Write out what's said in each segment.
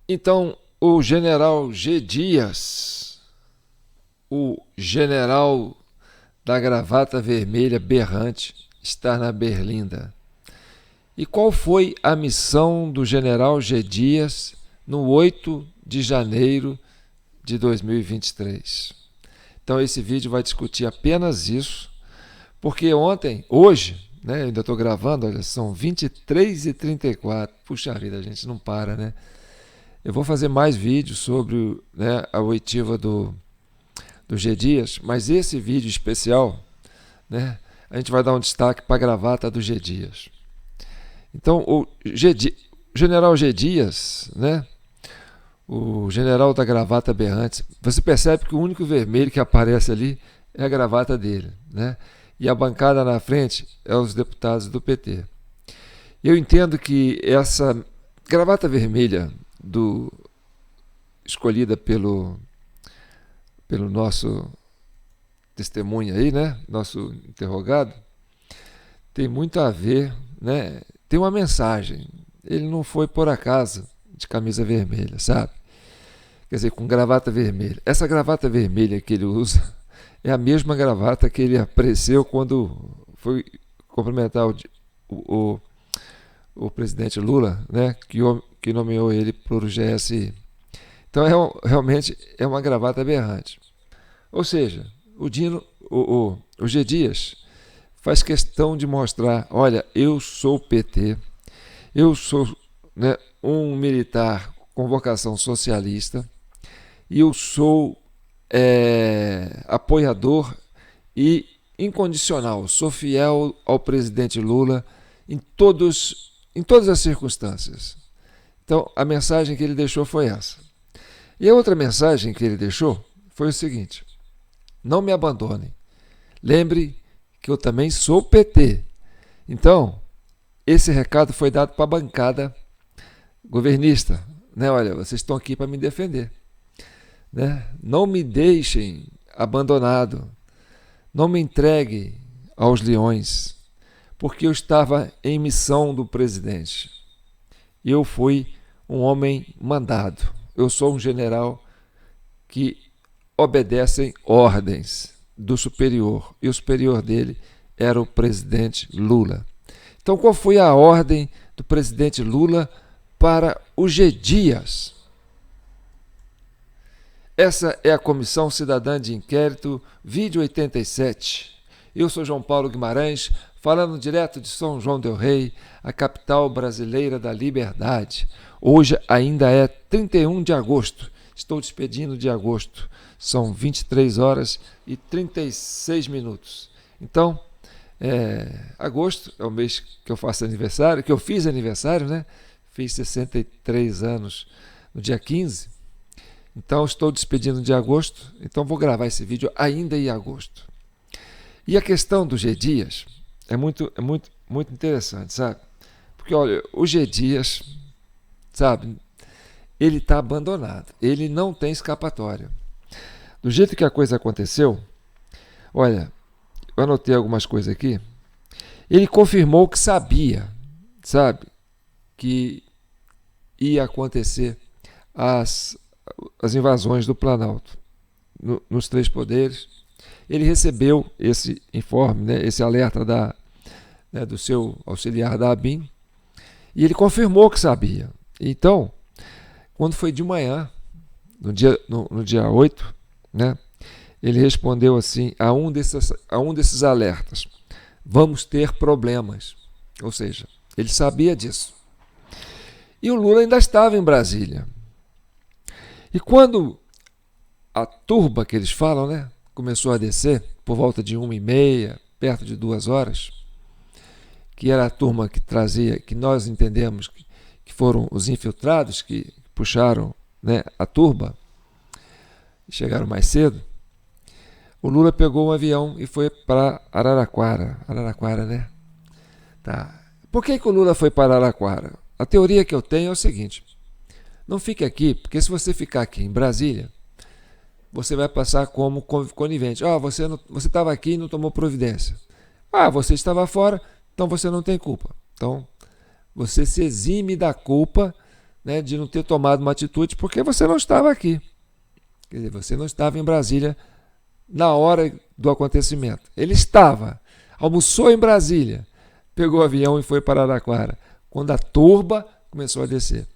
Então, o general G. Dias, o general da gravata vermelha berrante, está na Berlinda. E qual foi a missão do general G. Dias no 8 de janeiro de 2023? Então, esse vídeo vai discutir apenas isso, porque hoje, né, eu ainda estou gravando, olha, são 23h34. Puxa vida, a gente não para, né? Eu vou fazer mais vídeos sobre, né, a oitiva do G. Dias, mas esse vídeo especial, né, a gente vai dar um destaque para a gravata do G. Dias. Então, o general G. Dias, né, o general da gravata berrante, você percebe que o único vermelho que aparece ali é a gravata dele, né? E a bancada na frente é os deputados do PT. Eu entendo que essa gravata vermelha escolhida pelo nosso testemunha aí, né? Nosso interrogado, tem muito a ver, né? Tem uma mensagem. Ele não foi por acaso de camisa vermelha, sabe? Quer dizer, com gravata vermelha. Essa gravata vermelha que ele usa é a mesma gravata que ele apareceu quando foi cumprimentar o presidente Lula, né? Que nomeou ele para o GSI. Então, realmente é uma gravata aberrante. Ou seja, o G. Dias faz questão de mostrar, olha, eu sou PT, eu sou, né, um militar com vocação socialista e eu sou apoiador e incondicional, sou fiel ao presidente Lula em todas as circunstâncias. Então, a mensagem que ele deixou foi essa. E a outra mensagem que ele deixou foi o seguinte: não me abandone. Lembre que eu também sou PT. Então, esse recado foi dado para a bancada governista, né? Olha, vocês estão aqui para me defender, né? Não me deixem abandonado. Não me entregue aos leões, porque eu estava em missão do presidente. Eu fui um homem mandado. Eu sou um general que obedece ordens do superior, e o superior dele era o presidente Lula. Então, qual foi a ordem do presidente Lula para o G. Dias? Essa é a Comissão Cidadã de Inquérito, vídeo 87. Eu sou João Paulo Guimarães, falando direto de São João del Rei, a capital brasileira da liberdade. Hoje ainda é 31 de agosto. Estou despedindo de agosto. São 23 horas e 36 minutos. Então, agosto é o mês que eu faço aniversário, que eu fiz aniversário, né? Fiz 63 anos no dia 15. Então, estou despedindo de agosto. Então, vou gravar esse vídeo ainda em agosto. E a questão do G. Dias é muito interessante, sabe? Porque, olha, o G. Dias, sabe, ele está abandonado. Ele não tem escapatória. Do jeito que a coisa aconteceu, olha, eu anotei algumas coisas aqui. Ele confirmou que sabia, sabe, que ia acontecer as invasões do Planalto nos três poderes. Ele recebeu esse informe, né, esse alerta do seu auxiliar da ABIN, e ele confirmou que sabia. Então, quando foi de manhã, no dia 8, né, ele respondeu assim a um desses alertas: vamos ter problemas. Ou seja, ele sabia disso. E o Lula ainda estava em Brasília. E quando a turba que eles falam, né, começou a descer, por volta de 1h30, perto de 2 horas, que era a turma que trazia, que nós entendemos que foram os infiltrados que puxaram, né, a turba, chegaram mais cedo, o Lula pegou um avião e foi para Araraquara. Araraquara, né? Tá. Por que o Lula foi para Araraquara? A teoria que eu tenho é o seguinte: não fique aqui, porque se você ficar aqui em Brasília, você vai passar como conivente. Você estava aqui e não tomou providência. Você estava fora, então você não tem culpa. Então, você se exime da culpa, né, de não ter tomado uma atitude porque você não estava aqui. Quer dizer, você não estava em Brasília na hora do acontecimento. Ele estava, almoçou em Brasília, pegou o avião e foi para Araraquara, quando a turba começou a descer.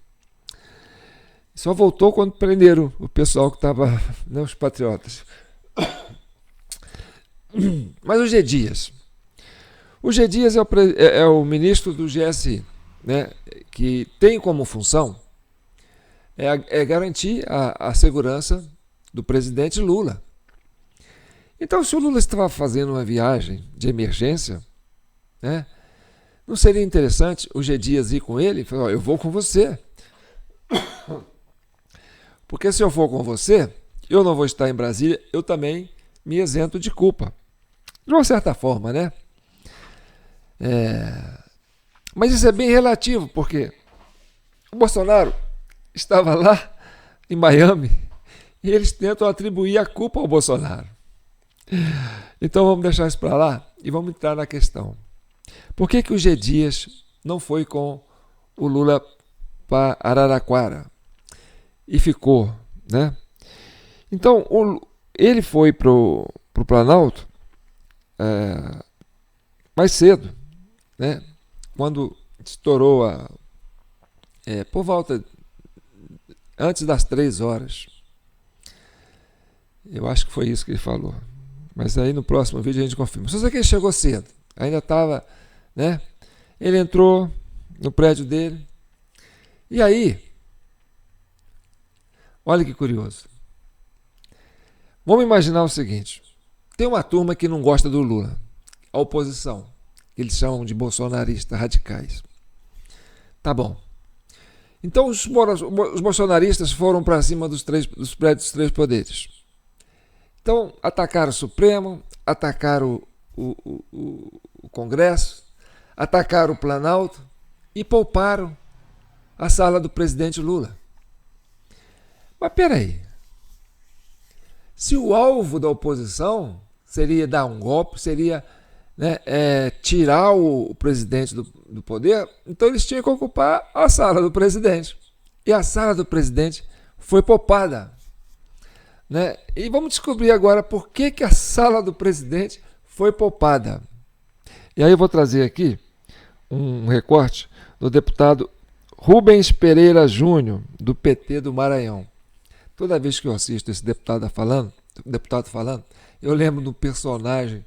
Só voltou quando prenderam o pessoal que estava, né, os patriotas. Mas o G. Dias. O G. Dias é o ministro do GSI, né, que tem como função garantir a segurança do presidente Lula. Então, se o Lula estava fazendo uma viagem de emergência, né, não seria interessante o G. Dias ir com ele e falar: eu vou com você. Porque se eu for com você, eu não vou estar em Brasília, eu também me isento de culpa. De uma certa forma, né? Mas isso é bem relativo, porque o Bolsonaro estava lá em Miami e eles tentam atribuir a culpa ao Bolsonaro. Então vamos deixar isso para lá e vamos entrar na questão. Por que o G. Dias não foi com o Lula para Araraquara e ficou, né? Então ele foi para o Planalto mais cedo, né? Quando estourou por volta antes das 3 horas. Eu acho que foi isso que ele falou. Mas aí no próximo vídeo a gente confirma. Só sei que ele chegou cedo. Ainda estava, né? Ele entrou no prédio dele. E aí, olha que curioso. Vamos imaginar o seguinte. Tem uma turma que não gosta do Lula. A oposição. Que eles chamam de bolsonaristas radicais. Tá bom. Então os bolsonaristas foram para cima dos prédios dos 3 poderes. Então atacaram o Supremo, atacaram o Congresso, atacaram o Planalto e pouparam a sala do presidente Lula. Mas peraí, se o alvo da oposição seria dar um golpe, seria, né, tirar o presidente do poder, então eles tinham que ocupar a sala do presidente. E a sala do presidente foi poupada. Né? E vamos descobrir agora por que a sala do presidente foi poupada. E aí eu vou trazer aqui um recorte do deputado Rubens Pereira Júnior, do PT do Maranhão. Toda vez que eu assisto esse deputado falando, eu lembro do personagem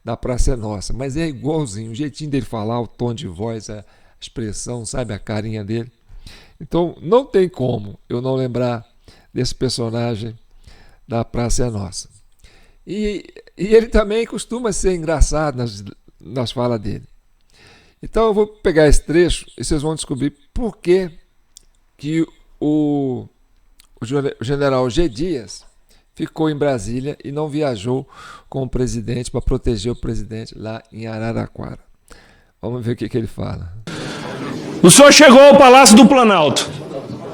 da Praça é Nossa, mas é igualzinho, o jeitinho dele falar, o tom de voz, a expressão, sabe, a carinha dele. Então não tem como eu não lembrar desse personagem da Praça é Nossa. E ele também costuma ser engraçado nas falas dele. Então eu vou pegar esse trecho e vocês vão descobrir por que o general G. Dias ficou em Brasília e não viajou com o presidente para proteger o presidente lá em Araraquara. Vamos ver o que ele fala. O senhor chegou ao Palácio do Planalto,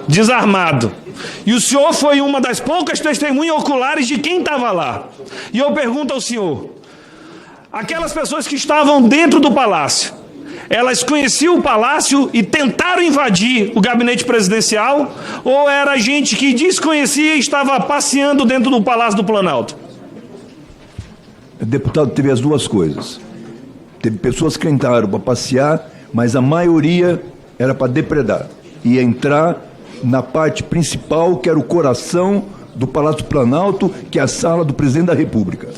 desarmado. E o senhor foi uma das poucas testemunhas oculares de quem estava lá. E eu pergunto ao senhor, aquelas pessoas que estavam dentro do palácio, elas conheciam o palácio e tentaram invadir o gabinete presidencial? Ou era gente que desconhecia e estava passeando dentro do Palácio do Planalto? Deputado, teve as duas coisas. Teve pessoas que entraram para passear, mas a maioria era para depredar. E entrar na parte principal, que era o coração do Palácio Planalto, que é a sala do presidente da República.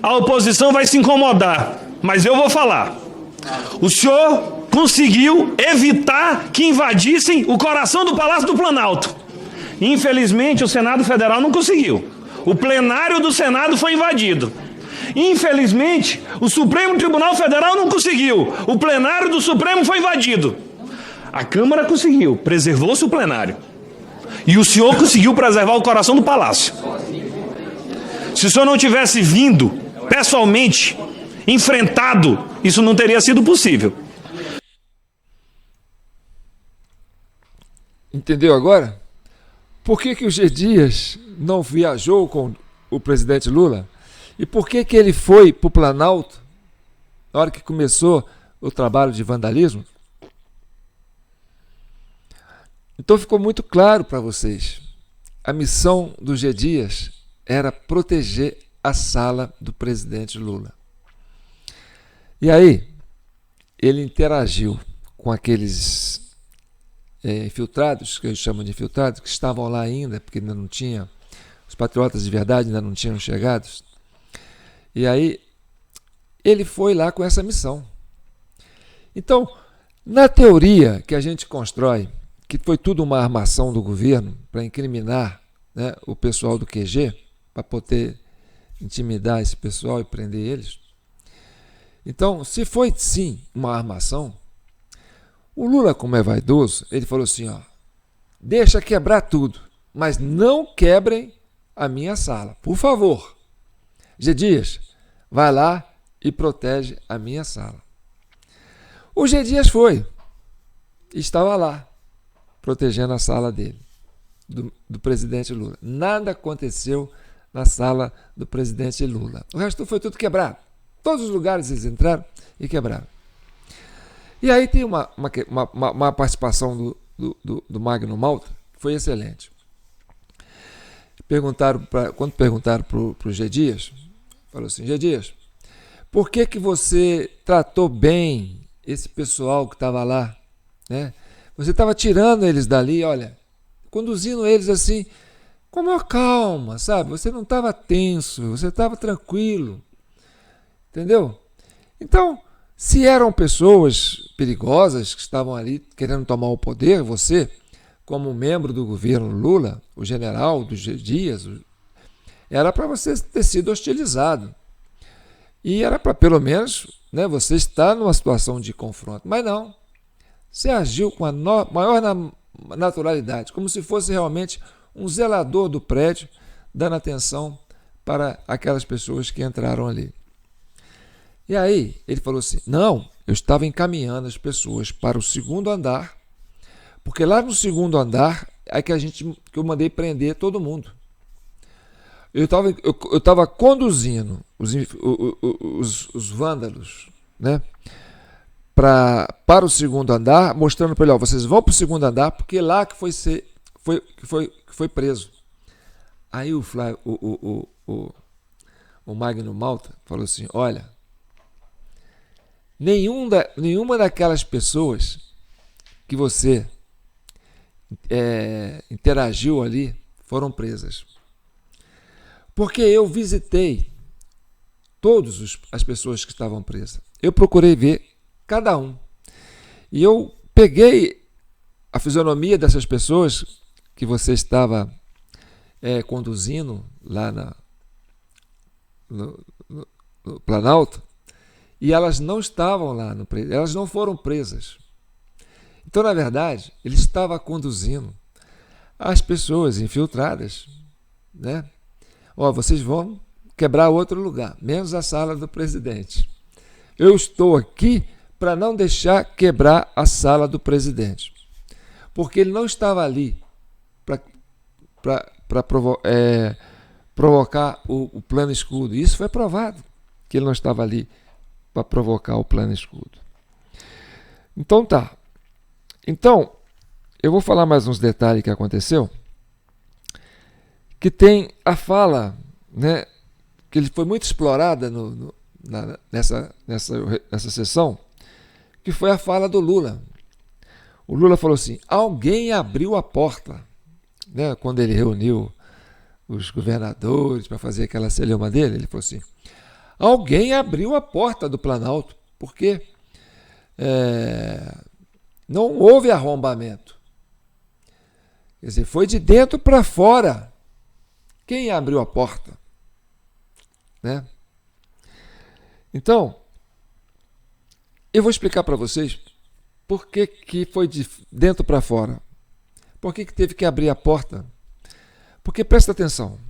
A oposição vai se incomodar, mas eu vou falar. O senhor conseguiu evitar que invadissem o coração do Palácio do Planalto. Infelizmente, o Senado Federal não conseguiu. O plenário do Senado foi invadido. Infelizmente, o Supremo Tribunal Federal não conseguiu. O plenário do Supremo foi invadido. A Câmara conseguiu, preservou-se o plenário. E o senhor conseguiu preservar o coração do Palácio. Se o senhor não tivesse vindo, pessoalmente, enfrentado, isso não teria sido possível. Entendeu agora? Por que o G. Dias não viajou com o presidente Lula? E por que ele foi para o Planalto na hora que começou o trabalho de vandalismo? Então ficou muito claro para vocês. A missão do G. Dias era proteger a sala do presidente Lula. E aí, ele interagiu com aqueles infiltrados, que eles chamam de infiltrados, que estavam lá ainda, porque ainda não tinha, os patriotas de verdade ainda não tinham chegado. E aí, ele foi lá com essa missão. Então, na teoria que a gente constrói, que foi tudo uma armação do governo para incriminar, né, o pessoal do QG, para poder intimidar esse pessoal e prender eles. Então, se foi sim uma armação, o Lula, como é vaidoso, ele falou assim, ó, deixa quebrar tudo, mas não quebrem a minha sala, por favor. G. Dias, vai lá e protege a minha sala. O G. Dias foi, estava lá, protegendo a sala dele, do presidente Lula. Nada aconteceu na sala do presidente Lula. O resto foi tudo quebrado. Todos os lugares eles entraram e quebraram. E aí tem uma participação do Magno Malta, que foi excelente. Quando perguntaram para o G. Dias, falou assim, G. Dias, por que você tratou bem esse pessoal que estava lá, né? Você estava tirando eles dali, olha, conduzindo eles assim, com maior calma, sabe? Você não estava tenso, você estava tranquilo, entendeu? Então, se eram pessoas perigosas que estavam ali querendo tomar o poder, você, como membro do governo Lula, o general dos Dias, era para você ter sido hostilizado. E era para, pelo menos, né, você estar numa situação de confronto. Mas não. Você agiu com a maior naturalidade, como se fosse realmente um zelador do prédio, dando atenção para aquelas pessoas que entraram ali. E aí ele falou assim, não, eu estava encaminhando as pessoas para o segundo andar, porque lá no segundo andar é que eu mandei prender todo mundo. Eu estava conduzindo os vândalos, né, para o segundo andar, mostrando para ele, ó, vocês vão para o segundo andar, porque lá que foi preso. Aí o Magno Malta falou assim, olha, nenhuma daquelas pessoas que você interagiu ali foram presas. Porque eu visitei todas as pessoas que estavam presas. Eu procurei ver cada um. E eu peguei a fisionomia dessas pessoas que você estava conduzindo lá no Planalto, e elas não estavam lá, elas não foram presas. Então, na verdade, ele estava conduzindo as pessoas infiltradas, né? Ó, vocês vão quebrar outro lugar, menos a sala do presidente. Eu estou aqui para não deixar quebrar a sala do presidente, porque ele não estava ali para provocar o plano escudo. Isso foi provado, que ele não estava ali para provocar o plano escudo. Então tá. Então, eu vou falar mais uns detalhes que aconteceu, que tem a fala, né, que ele foi muito explorada nessa sessão, que foi a fala do Lula. O Lula falou assim, alguém abriu a porta, né, quando ele reuniu os governadores para fazer aquela celeuma dele, ele falou assim, alguém abriu a porta do Planalto, porque não houve arrombamento. Quer dizer, foi de dentro para fora. Quem abriu a porta? Né? Então, eu vou explicar para vocês por que foi de dentro para fora. Por que teve que abrir a porta? Porque, presta atenção,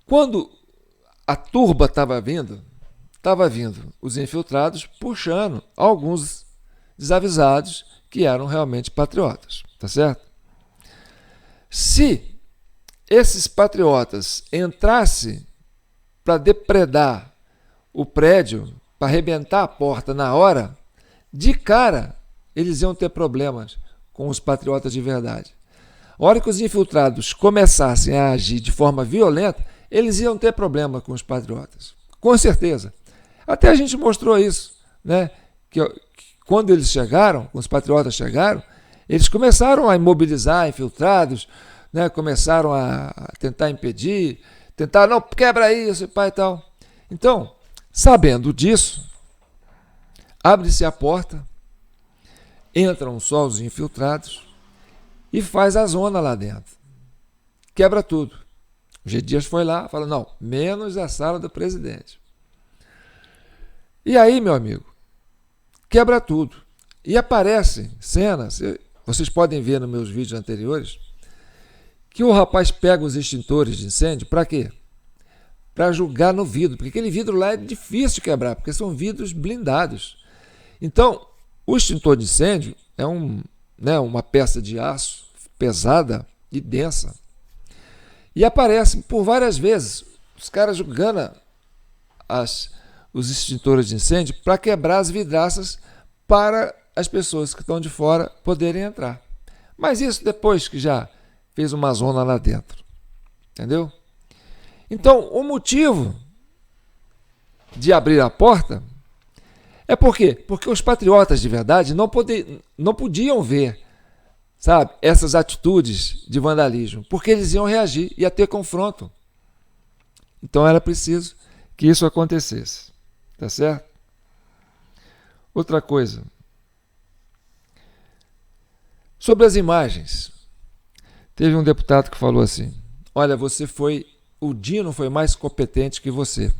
quando a turba estava vindo os infiltrados puxando alguns desavisados que eram realmente patriotas, tá certo? Se esses patriotas entrassem para depredar o prédio, para arrebentar a porta na hora, de cara eles iam ter problemas com os patriotas de verdade. A hora que os infiltrados começassem a agir de forma violenta, eles iam ter problema com os patriotas. Com certeza. Até a gente mostrou isso, né? Que quando eles chegaram, os patriotas chegaram, eles começaram a imobilizar infiltrados, né? Começaram a tentar impedir, não, quebra isso e pai e tal. Então, sabendo disso, abre-se a porta, entram só os infiltrados e faz a zona lá dentro. Quebra tudo. O G. Dias foi lá e falou, não, menos a sala do presidente. E aí, meu amigo, quebra tudo. E aparecem cenas, vocês podem ver nos meus vídeos anteriores, que o rapaz pega os extintores de incêndio, para quê? Para jogar no vidro, porque aquele vidro lá é difícil de quebrar, porque são vidros blindados. Então, o extintor de incêndio é uma peça de aço pesada e densa. E aparece por várias vezes os caras jogando os extintores de incêndio para quebrar as vidraças para as pessoas que estão de fora poderem entrar. Mas isso depois que já fez uma zona lá dentro. Entendeu? Então, o motivo de abrir a porta é por quê? Porque os patriotas de verdade não podiam ver, sabe, essas atitudes de vandalismo, porque eles iam reagir, ia ter confronto. Então era preciso que isso acontecesse. Tá certo? Outra coisa. Sobre as imagens. Teve um deputado que falou assim, olha, o Dino foi mais competente que você.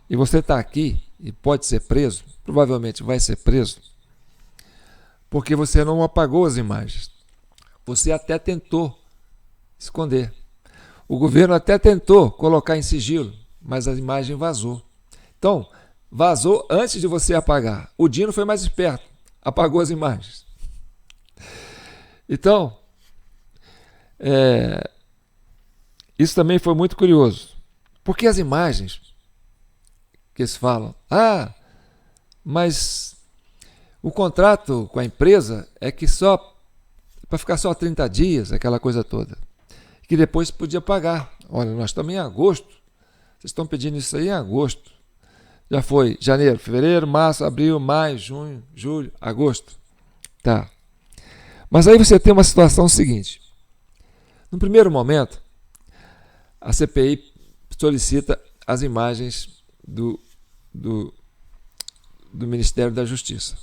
E você está aqui e pode ser preso, provavelmente vai ser preso, porque você não apagou as imagens. Você até tentou esconder. O governo até tentou colocar em sigilo, mas a imagem vazou. Então, vazou antes de você apagar. O Dino foi mais esperto, apagou as imagens. Então, isso também foi muito curioso, porque as imagens que eles falam, mas o contrato com a empresa é que só para ficar só 30 dias, aquela coisa toda, que depois podia pagar. Olha, nós estamos em agosto, vocês estão pedindo isso aí em agosto. Já foi janeiro, fevereiro, março, abril, maio, junho, julho, agosto. Tá. Mas aí você tem uma situação seguinte. No primeiro momento, a CPI solicita as imagens do Ministério da Justiça.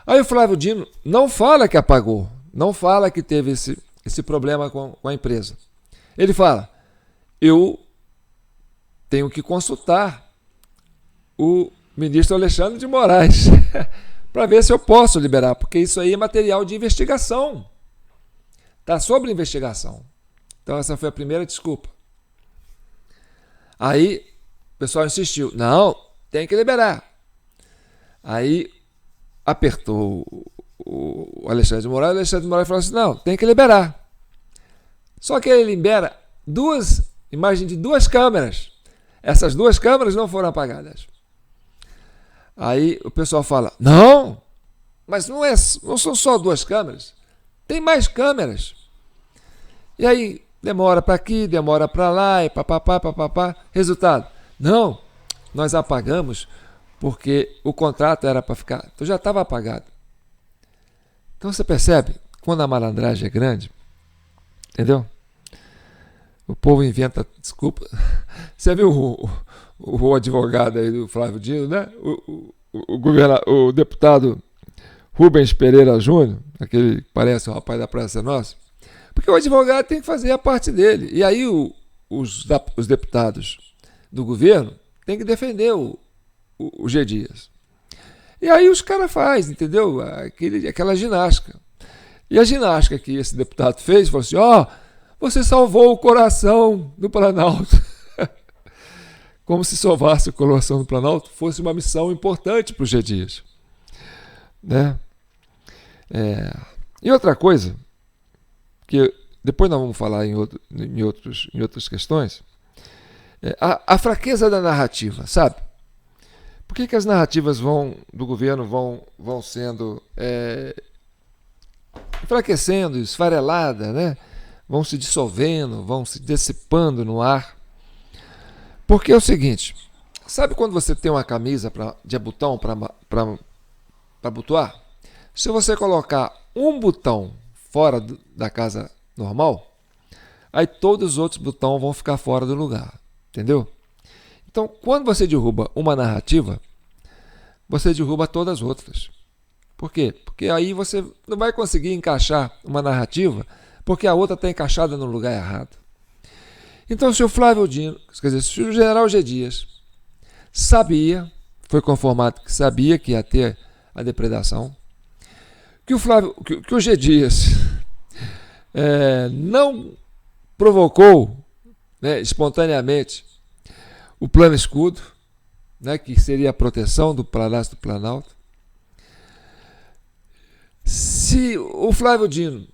Aí o Flávio Dino não fala que apagou, não fala que teve esse problema com a empresa. Ele fala, eu tenho que consultar o ministro Alexandre de Moraes para ver se eu posso liberar, porque isso aí é material de investigação. Está sob investigação. Então essa foi a primeira desculpa. Aí o pessoal insistiu, não, tem que liberar. Aí apertou o Alexandre de Moraes, o Alexandre de Moraes falou assim, não, tem que liberar. Só que ele libera imagens de duas câmeras. Essas duas câmeras não foram apagadas. Aí o pessoal fala, não, mas não são só duas câmeras, tem mais câmeras. E aí demora para aqui, demora para lá, e papapá. Resultado, não, nós apagamos porque o contrato era para ficar, então já estava apagado. Então você percebe, quando a malandragem é grande, entendeu? O povo inventa desculpa. Você viu o advogado aí do Flávio Dino, né? O deputado Rubens Pereira Júnior, aquele que parece o rapaz da Praça Nossa, porque o advogado tem que fazer a parte dele. E aí os deputados do governo têm que defender o G. Dias. E aí os caras fazem, entendeu? Aquela ginástica. E a ginástica que esse deputado fez, falou assim, você salvou o coração do Planalto. Como se salvasse o coração do Planalto fosse uma missão importante para o G. Dias. Né? E outra coisa, que depois nós vamos falar em outras questões, a fraqueza da narrativa, sabe? Por que as narrativas do governo vão sendo enfraquecendo, esfarelada, né? Vão se dissolvendo, vão se dissipando no ar. Porque é o seguinte, sabe quando você tem uma camisa de botão para abotoar? Se você colocar um botão fora da casa normal, aí todos os outros botões vão ficar fora do lugar, entendeu? Então, quando você derruba uma narrativa, você derruba todas as outras. Por quê? Porque aí você não vai conseguir encaixar uma narrativa, porque a outra está encaixada no lugar errado. Então, se o Flávio Dino, quer dizer, se o general G. Dias sabia, foi conformado que sabia que ia ter a depredação, que o G. Dias não provocou, né, espontaneamente o plano escudo, né, que seria a proteção do Palácio do Planalto. Se o Flávio Dino,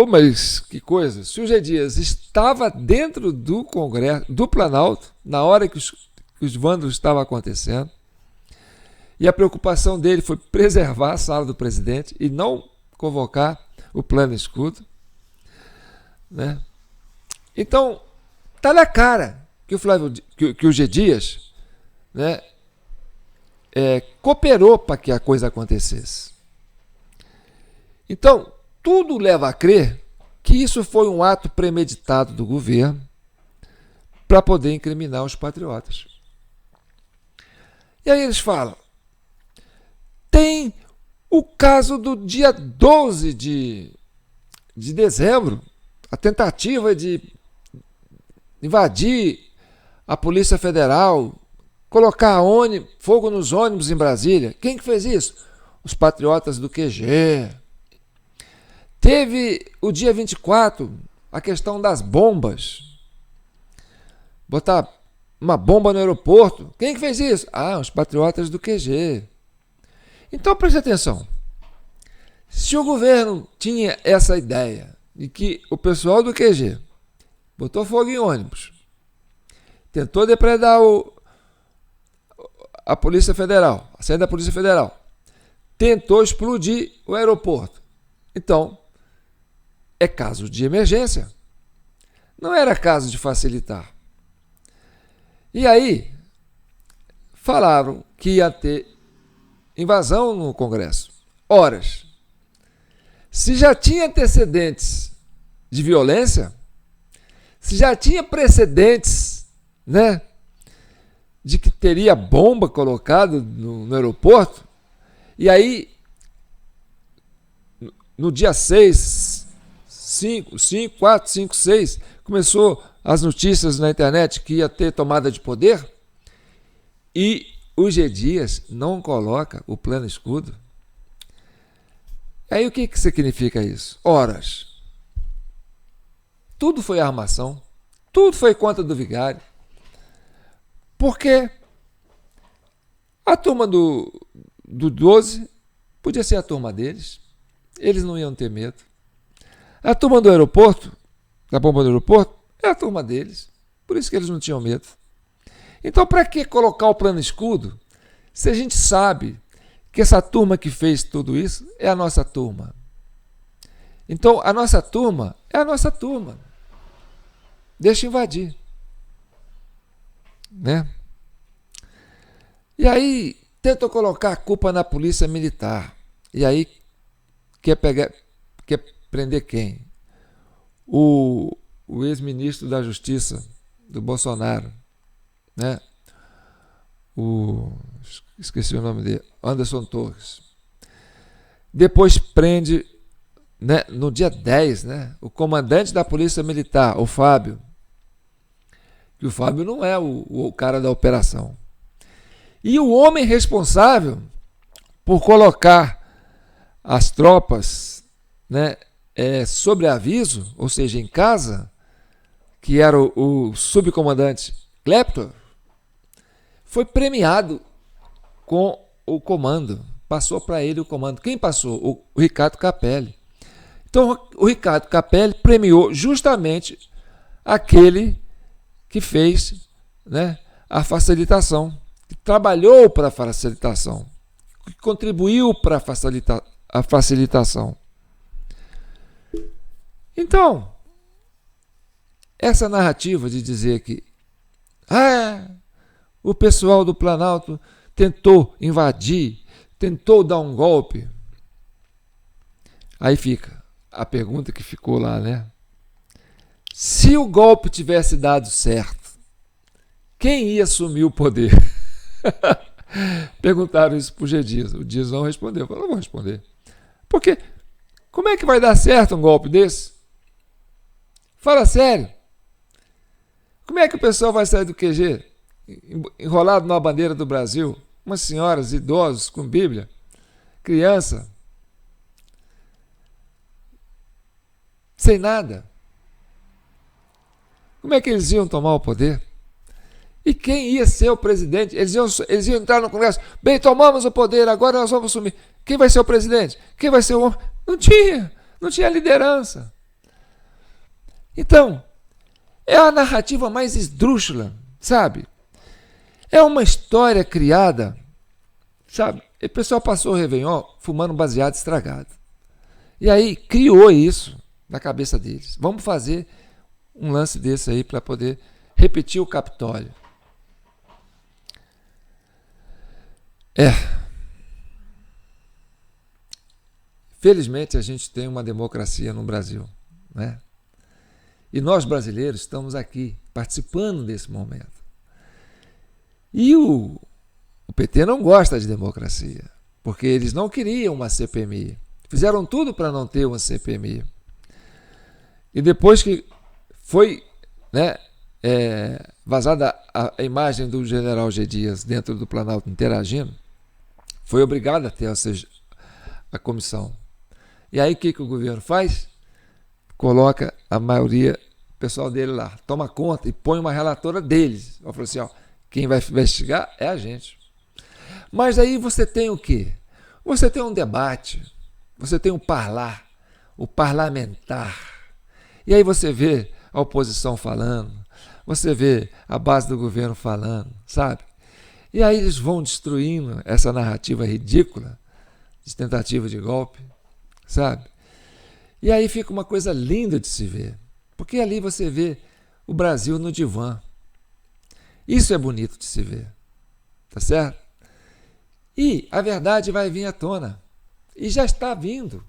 mas que coisa, se o G. Dias estava dentro do Congresso, do Planalto, na hora que os vândalos estavam acontecendo, e a preocupação dele foi preservar a sala do presidente e não convocar o plano escudo, né? Então, tá na cara que o G. Dias, né, cooperou para que a coisa acontecesse. Então, tudo leva a crer que isso foi um ato premeditado do governo para poder incriminar os patriotas. E aí eles falam, tem o caso do dia 12 de dezembro, a tentativa de invadir a Polícia Federal, colocar fogo nos ônibus em Brasília. Quem que fez isso? Os patriotas do QG. Teve o dia 24, a questão das bombas. Botar uma bomba no aeroporto. Quem que fez isso? Os patriotas do QG. Então preste atenção. Se o governo tinha essa ideia de que o pessoal do QG botou fogo em ônibus, tentou depredar a Polícia Federal, a sede da Polícia Federal, tentou explodir o aeroporto, então é caso de emergência, não era caso de facilitar. E aí falaram que ia ter invasão no Congresso. Horas. Se já tinha antecedentes de violência, se já tinha precedentes, né, de que teria bomba colocada no aeroporto, e aí no dia 6, 4, 5, 6, começou as notícias na internet que ia ter tomada de poder, e o G. Dias não coloca o plano escudo. Aí o que significa isso? Horas. Tudo foi armação, tudo foi conta do vigário. Porque a turma do 12 podia ser a turma deles, eles não iam ter medo. A turma do aeroporto, da bomba do aeroporto, é a turma deles, por isso que eles não tinham medo. Então, para que colocar o plano escudo se a gente sabe que essa turma que fez tudo isso é a nossa turma? Então, a nossa turma é a nossa turma. Deixa invadir. Né? E aí, tentam colocar a culpa na polícia militar. E aí, quer prender quem? O ex-ministro da Justiça do Bolsonaro, né? Esqueci o nome dele, Anderson Torres. Depois prende, né, no dia 10, né, o comandante da Polícia Militar, o Fábio. Que o Fábio não é o cara da operação. E o homem responsável por colocar as tropas, né, sobre aviso, ou seja, em casa, que era o subcomandante Kleptor, foi premiado com o comando. Passou para ele o comando. Quem passou? O Ricardo Capelli. Então, o Ricardo Capelli premiou justamente aquele que fez, né, a facilitação, que trabalhou para a facilitação, que contribuiu para a facilitação. Então, essa narrativa de dizer que o pessoal do Planalto tentou invadir, tentou dar um golpe. Aí fica a pergunta que ficou lá, né? Se o golpe tivesse dado certo, quem ia assumir o poder? Perguntaram isso para o G. Dias. O Dias não respondeu. Falou, não vou responder. Porque como é que vai dar certo um golpe desse? Fala sério. Como é que o pessoal vai sair do QG enrolado numa bandeira do Brasil? Umas senhoras, idosos, com Bíblia, criança, sem nada. Como é que eles iam tomar o poder? E quem ia ser o presidente? Eles iam entrar no Congresso. Bem, tomamos o poder, agora nós vamos assumir. Quem vai ser o presidente? Quem vai ser o homem? Não tinha liderança. Então, é a narrativa mais esdrúxula, sabe? É uma história criada, sabe? O pessoal passou o Réveillon fumando baseado estragado. E aí criou isso na cabeça deles. Vamos fazer um lance desse aí para poder repetir o Capitólio. Felizmente a gente tem uma democracia no Brasil, né? E nós brasileiros estamos aqui participando desse momento. E o PT não gosta de democracia, porque eles não queriam uma CPMI. Fizeram tudo para não ter uma CPMI. E depois que foi, né, vazada a imagem do general G. Dias dentro do Planalto interagindo, foi obrigado a ter a comissão. E aí o que o governo faz? Coloca a maioria, o pessoal dele lá, toma conta e põe uma relatora deles. Eu falei assim, quem vai investigar é a gente. Mas aí você tem o quê? Você tem um debate, você tem um o parlamentar. E aí você vê a oposição falando, você vê a base do governo falando, sabe? E aí eles vão destruindo essa narrativa ridícula de tentativa de golpe, sabe? E aí fica uma coisa linda de se ver, porque ali você vê o Brasil no divã. Isso é bonito de se ver, tá certo? E a verdade vai vir à tona, e já está vindo,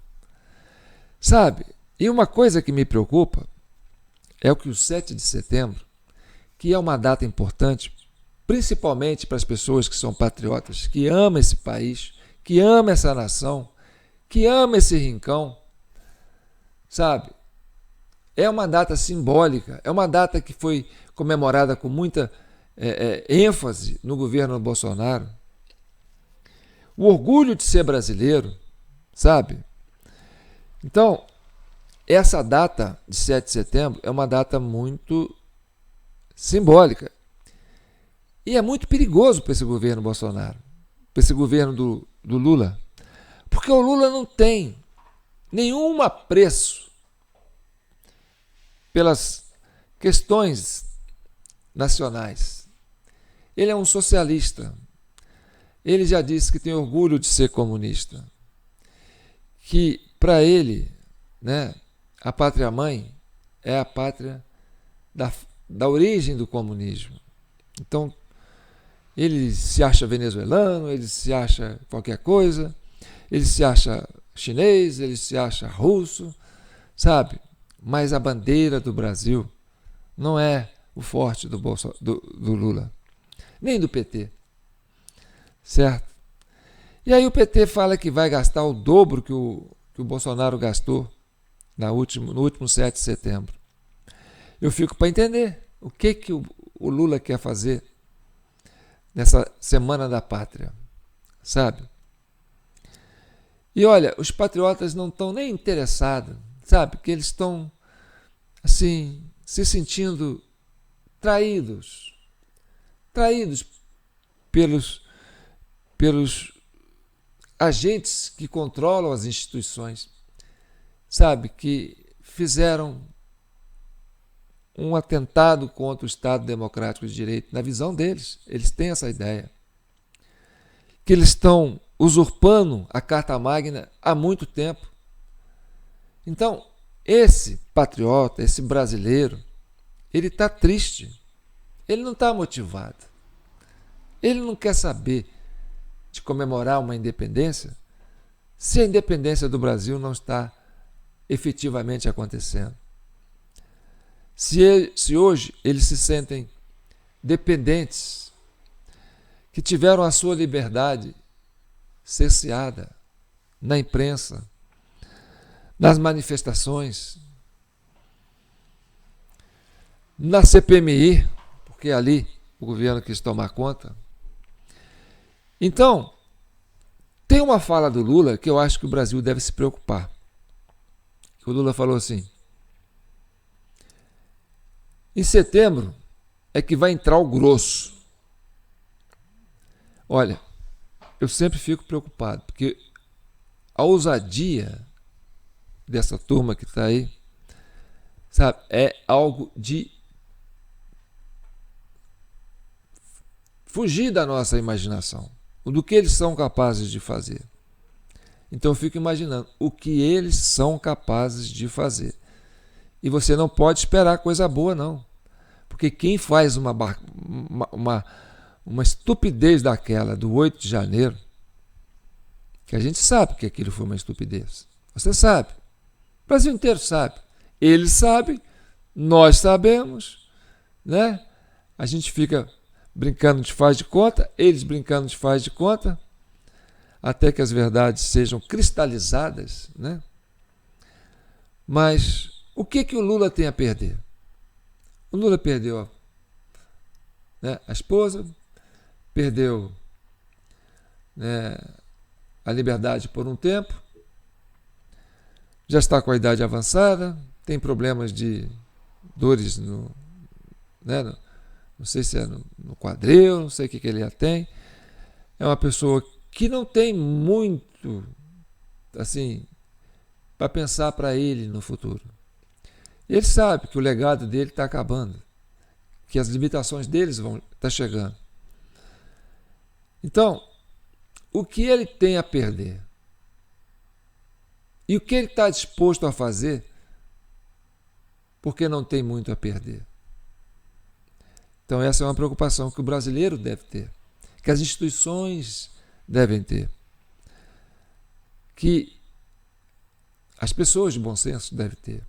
sabe? E uma coisa que me preocupa é o que o 7 de setembro, que é uma data importante, principalmente para as pessoas que são patriotas, que amam esse país, que amam essa nação, que amam esse rincão, sabe? É uma data simbólica, é uma data que foi comemorada com muita ênfase no governo Bolsonaro. O orgulho de ser brasileiro, sabe? Então, essa data de 7 de setembro é uma data muito simbólica. E é muito perigoso para esse governo Bolsonaro, para esse governo do Lula, porque o Lula não tem nenhum apreço pelas questões nacionais. Ele é um socialista. Ele já disse que tem orgulho de ser comunista. Que, para ele, né, a pátria-mãe é a pátria da origem do comunismo. Então, ele se acha venezuelano, ele se acha qualquer coisa, ele se acha chinês, ele se acha russo, sabe? Mas a bandeira do Brasil não é o forte do Lula, nem do PT, certo? E aí o PT fala que vai gastar o dobro que o Bolsonaro gastou no último 7 de setembro. Eu fico para entender o que o Lula quer fazer nessa Semana da Pátria, sabe? E olha, os patriotas não estão nem interessados, sabe? Que eles estão, assim, se sentindo traídos pelos agentes que controlam as instituições, sabe? Que fizeram um atentado contra o Estado Democrático de Direito. Na visão deles, eles têm essa ideia. Que eles estão usurpando a Carta Magna há muito tempo. Então, esse patriota, esse brasileiro, ele está triste, ele não está motivado, ele não quer saber de comemorar uma independência se a independência do Brasil não está efetivamente acontecendo. Se hoje eles se sentem dependentes, que tiveram a sua liberdade cerceada na imprensa, nas manifestações, na CPMI, porque ali o governo quis tomar conta. Então, tem uma fala do Lula que eu acho que o Brasil deve se preocupar. O Lula falou assim: em setembro é que vai entrar o grosso. Olha, eu sempre fico preocupado, porque a ousadia dessa turma que está aí, sabe, é algo de fugir da nossa imaginação, do que eles são capazes de fazer. Então eu fico imaginando o que eles são capazes de fazer. E você não pode esperar coisa boa, não. Porque quem faz uma estupidez daquela do 8 de janeiro, que a gente sabe que aquilo foi uma estupidez. Você sabe. O Brasil inteiro sabe. Eles sabem, nós sabemos, né? A gente fica brincando de faz de conta, eles brincando de faz de conta, até que as verdades sejam cristalizadas, né? Mas o que o Lula tem a perder? O Lula perdeu, né, a esposa, perdeu, né, a liberdade por um tempo, já está com a idade avançada, tem problemas de dores não sei se é no quadril, não sei o que ele já tem. É uma pessoa que não tem muito assim para pensar para ele no futuro. Ele sabe que o legado dele está acabando, que as limitações deles vão estar chegando. Então, o que ele tem a perder? E o que ele está disposto a fazer? Porque não tem muito a perder. Então essa é uma preocupação que o brasileiro deve ter, que as instituições devem ter, que as pessoas de bom senso devem ter,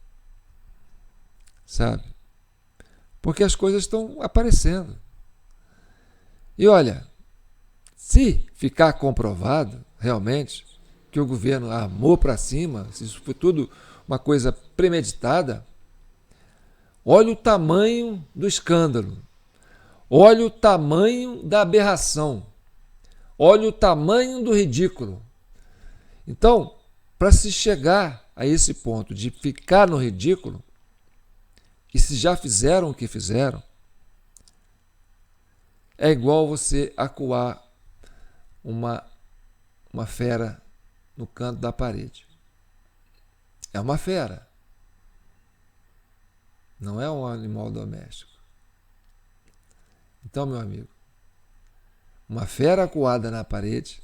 sabe? Porque as coisas estão aparecendo. E olha, se ficar comprovado realmente que o governo armou para cima, se isso foi tudo uma coisa premeditada, olha o tamanho do escândalo, olha o tamanho da aberração, olha o tamanho do ridículo. Então, para se chegar a esse ponto de ficar no ridículo, e se já fizeram o que fizeram, é igual você acuar uma fera no canto da parede. É uma fera. Não é um animal doméstico. Então, meu amigo, uma fera acuada na parede,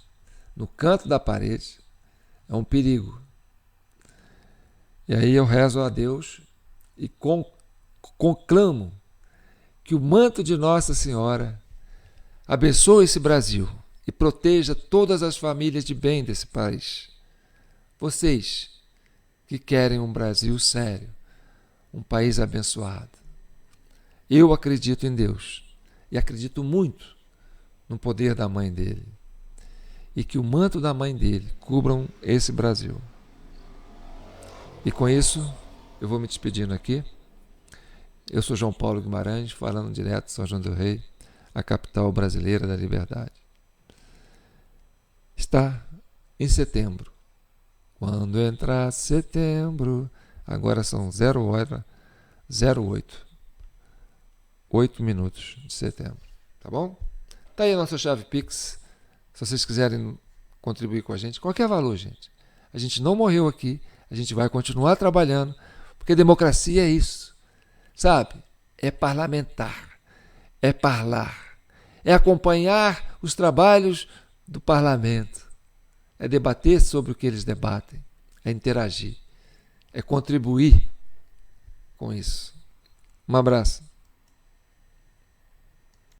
no canto da parede, é um perigo. E aí eu rezo a Deus e conclamo que o manto de Nossa Senhora abençoe esse Brasil e proteja todas as famílias de bem desse país. Vocês que querem um Brasil sério, um país abençoado. Eu acredito em Deus e acredito muito no poder da mãe dele. E que o manto da mãe dele cubram esse Brasil. E com isso, eu vou me despedindo aqui. Eu sou João Paulo Guimarães, falando direto de São João del Rei, a capital brasileira da liberdade. Está em setembro. Quando entrar setembro, agora são 0h08, 8 minutos de setembro, tá bom? Tá aí a nossa chave Pix, se vocês quiserem contribuir com a gente, qualquer valor, gente. A gente não morreu aqui, a gente vai continuar trabalhando, porque democracia é isso, sabe? É parlamentar, é parlar, é acompanhar os trabalhos do parlamento, é debater sobre o que eles debatem, é interagir, é contribuir com isso. Um abraço.